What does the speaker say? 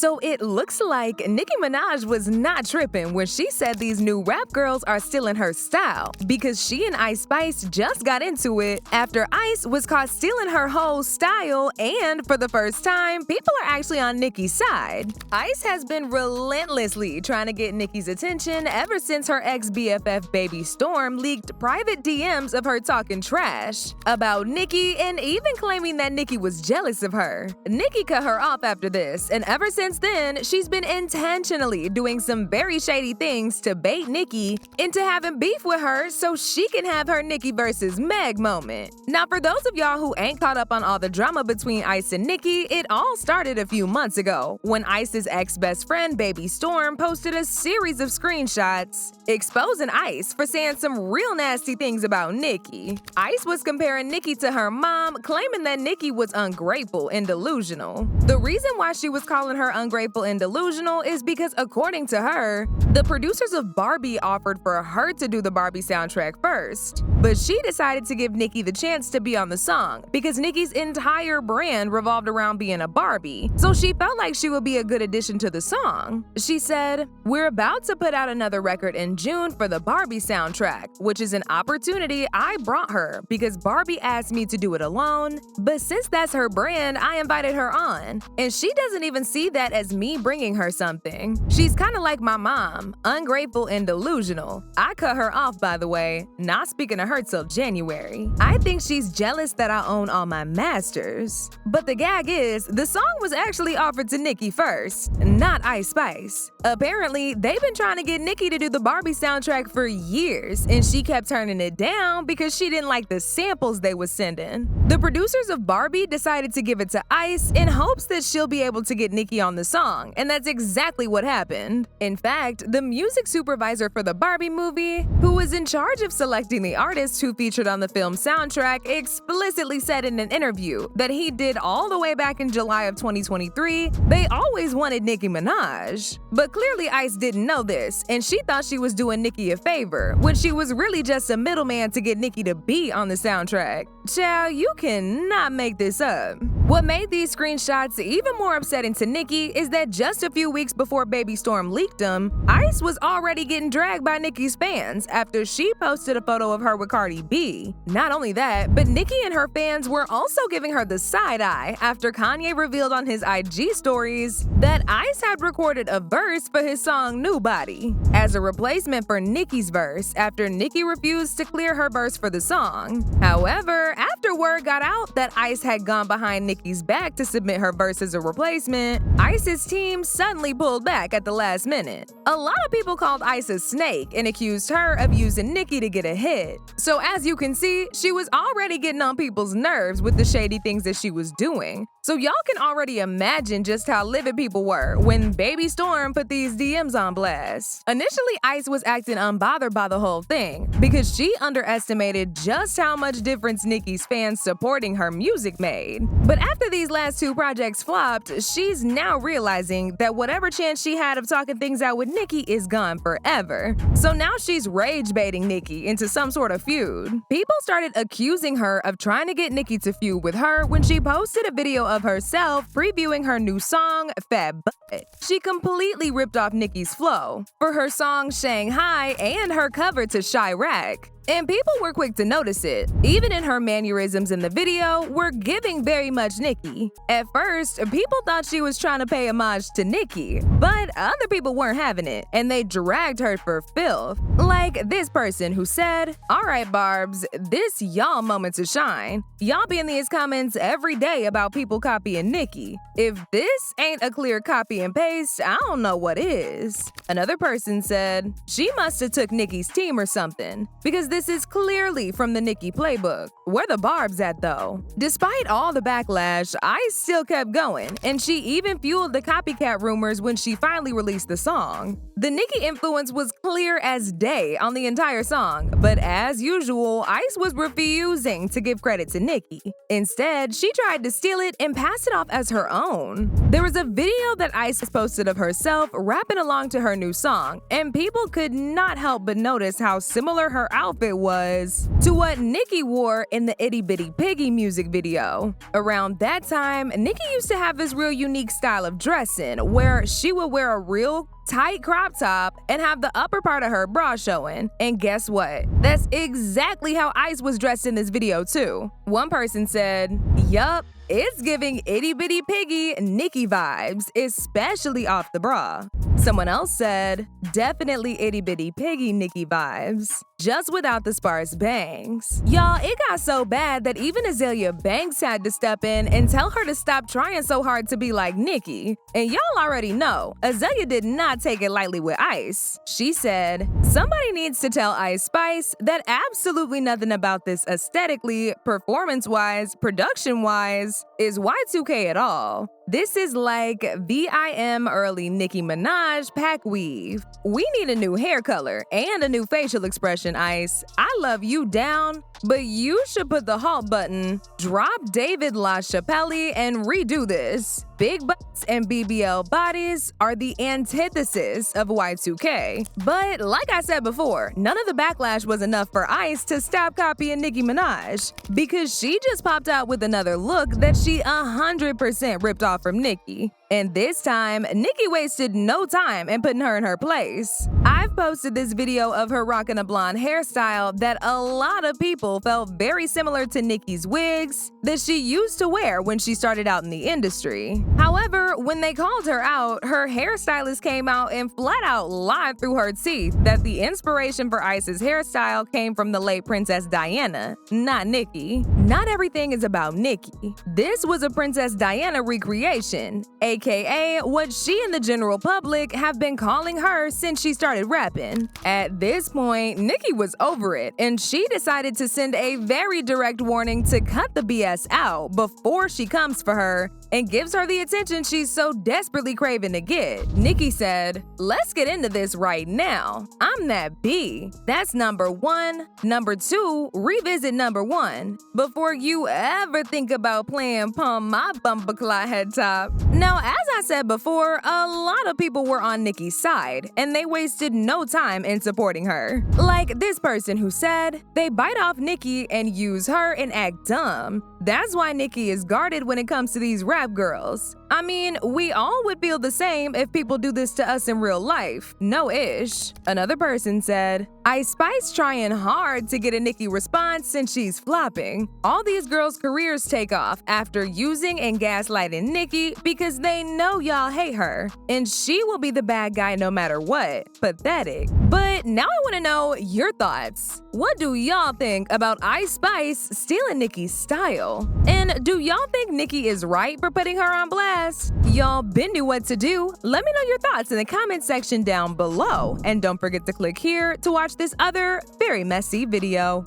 So it looks like Nicki Minaj was not tripping when she said these new rap girls are stealing her style, because she and Ice Spice just got into it after Ice was caught stealing her whole style, and for the first time, people are actually on Nicki's side. Ice has been relentlessly trying to get Nicki's attention ever since her ex-BFF Baby Storm leaked private DMs of her talking trash about Nicki and even claiming that Nicki was jealous of her. Nicki cut her off after this, and ever since then, she's been intentionally doing some very shady things to bait Nicki into having beef with her so she can have her Nicki versus Meg moment. Now, for those of y'all who ain't caught up on all the drama between Ice and Nicki, it all started a few months ago when Ice's ex-best friend Baby Storm posted a series of screenshots exposing Ice for saying some real nasty things about Nicki. Ice was comparing Nicki to her mom, claiming that Nicki was ungrateful and delusional. The reason why she was calling her ungrateful and delusional is because, according to her, the producers of Barbie offered for her to do the Barbie soundtrack first, but she decided to give Nicki the chance to be on the song because Nicki's entire brand revolved around being a Barbie, so she felt like she would be a good addition to the song. She said, "We're about to put out another record in June for the Barbie soundtrack, which is an opportunity I brought her because Barbie asked me to do it alone, but since that's her brand, I invited her on, and she doesn't even see that as me bringing her something. She's kind of like my mom, ungrateful and delusional. I cut her off, by the way, not speaking to her till January. I think she's jealous that I own all my masters." But the gag is, the song was actually offered to Nicki first, not Ice Spice. Apparently, they've been trying to get Nicki to do the Barbie soundtrack for years, and she kept turning it down because she didn't like the samples they was sending. The producers of Barbie decided to give it to Ice in hopes that she'll be able to get Nicki on the song, and that's exactly what happened. In fact, the music supervisor for the Barbie movie, who was in charge of selecting the artists who featured on the film soundtrack, explicitly said in an interview that he did all the way back in July of 2023, they always wanted Nicki Minaj. But clearly Ice didn't know this, and she thought she was doing Nicki a favor, when she was really just a middleman to get Nicki to be on the soundtrack. Child, you cannot make this up. What made these screenshots even more upsetting to Nicki is that just a few weeks before Baby Storm leaked them, Ice was already getting dragged by Nicki's fans after she posted a photo of her with Cardi B. Not only that, but Nicki and her fans were also giving her the side eye after Kanye revealed on his IG stories that Ice had recorded a verse for his song New Body as a replacement for Nicki's verse after Nicki refused to clear her verse for the song. However, after word got out that Ice had gone behind Nicki's back to submit her verse as a replacement, Ice's team suddenly pulled back at the last minute. A lot of people called Ice a snake and accused her of using Nicki to get a hit. So as you can see, she was already getting on people's nerves with the shady things that she was doing. So y'all can already imagine just how livid people were when Baby Storm put these DMs on blast. Initially, Ice was acting unbothered by the whole thing because she underestimated just how much difference Nicki's fans supporting her music made. But after these last two projects flopped, she's now realizing that whatever chance she had of talking things out with Nicki is gone forever. So now she's rage baiting Nicki into some sort of feud. People started accusing her of trying to get Nicki to feud with her when she posted a video of herself previewing her new song, Fat Butt. She completely ripped off Nicki's flow for her song Shanghai and her cover to Chirac. And people were quick to notice it. Even in her mannerisms in the video were giving very much Nicki. At first, people thought she was trying to pay homage to Nicki, but other people weren't having it, and they dragged her for filth. Like this person who said, "Alright Barbs, this y'all moment to shine. Y'all be in these comments every day about people copying Nicki. If this ain't a clear copy and paste, I don't know what is." Another person said, "She must have took Nicki's team or something, because this is clearly from the Nicki playbook. Where the Barbs at though?" Despite all the backlash, Ice still kept going, and she even fueled the copycat rumors when she finally released the song. The Nicki influence was clear as day on the entire song, but as usual, Ice was refusing to give credit to Nicki. Instead, she tried to steal it and pass it off as her own. There was a video that Ice posted of herself rapping along to her new song, and people could not help but notice how similar her outfit outfit was to what Nicki wore in the Itty Bitty Piggy music video. Around that time, Nicki used to have this real unique style of dressing where she would wear a real tight crop top and have the upper part of her bra showing. And guess what? That's exactly how Ice was dressed in this video too. One person said, "Yup, it's giving Itty Bitty Piggy Nicki vibes, especially off the bra." Someone else said, "Definitely Itty Bitty Piggy Nicki vibes, just without the sparse bangs." Y'all, it got so bad that even Azealia Banks had to step in and tell her to stop trying so hard to be like Nicki. And y'all already know, Azealia did not take it lightly with Ice. She said, "Somebody needs to tell Ice Spice that absolutely nothing about this aesthetically, performance-wise, production-wise, is Y2K at all. This is like VIM early Nicki Minaj pack weave. We need a new hair color and a new facial expression, Ice. I love you down, but you should put the halt button, drop David LaChapelle, and redo this. Big butts and BBL bodies are the antithesis of Y2K. But like I said before, none of the backlash was enough for Ice to stop copying Nicki Minaj, because she just popped out with another look that she 100% ripped off from Nicki. And this time, Nicki wasted no time in putting her in her place. I've posted this video of her rocking a blonde hairstyle that a lot of people felt very similar to Nicki's wigs that she used to wear when she started out in the industry. However, when they called her out, her hairstylist came out and flat out lied through her teeth that the inspiration for Ice's hairstyle came from the late Princess Diana, not Nicki. Not everything is about Nicki. This was a Princess Diana recreation, aka what she and the general public have been calling her since she started rapping. At this point, Nicki was over it, and she decided to send a very direct warning to cut the BS out before she comes for her and gives her the attention she's so desperately craving to get. Nicki said, "Let's get into this right now. I'm that B. That's number one. Number two, revisit number one. Before you ever think about playing Pump My Bumper Clot Head Top." Now, as I said before, a lot of people were on Nicki's side, and they wasted no time in supporting her. Like this person who said, they bite off Nicki and use her and act dumb. That's why Nicki is guarded when it comes to these rap girls. I mean, we all would feel the same if people do this to us in real life. No ish. Another person said, "Ice Spice trying hard to get a Nicki response since she's flopping. All these girls' careers take off after using and gaslighting Nicki because they know y'all hate her. And she will be the bad guy no matter what. Pathetic." But now I want to know your thoughts. What do y'all think about Ice Spice stealing Nicki's style? And do y'all think Nicki is right for putting her on blast? Y'all been knew what to do. Let me know your thoughts in the comment section down below. And don't forget to click here to watch this other very messy video.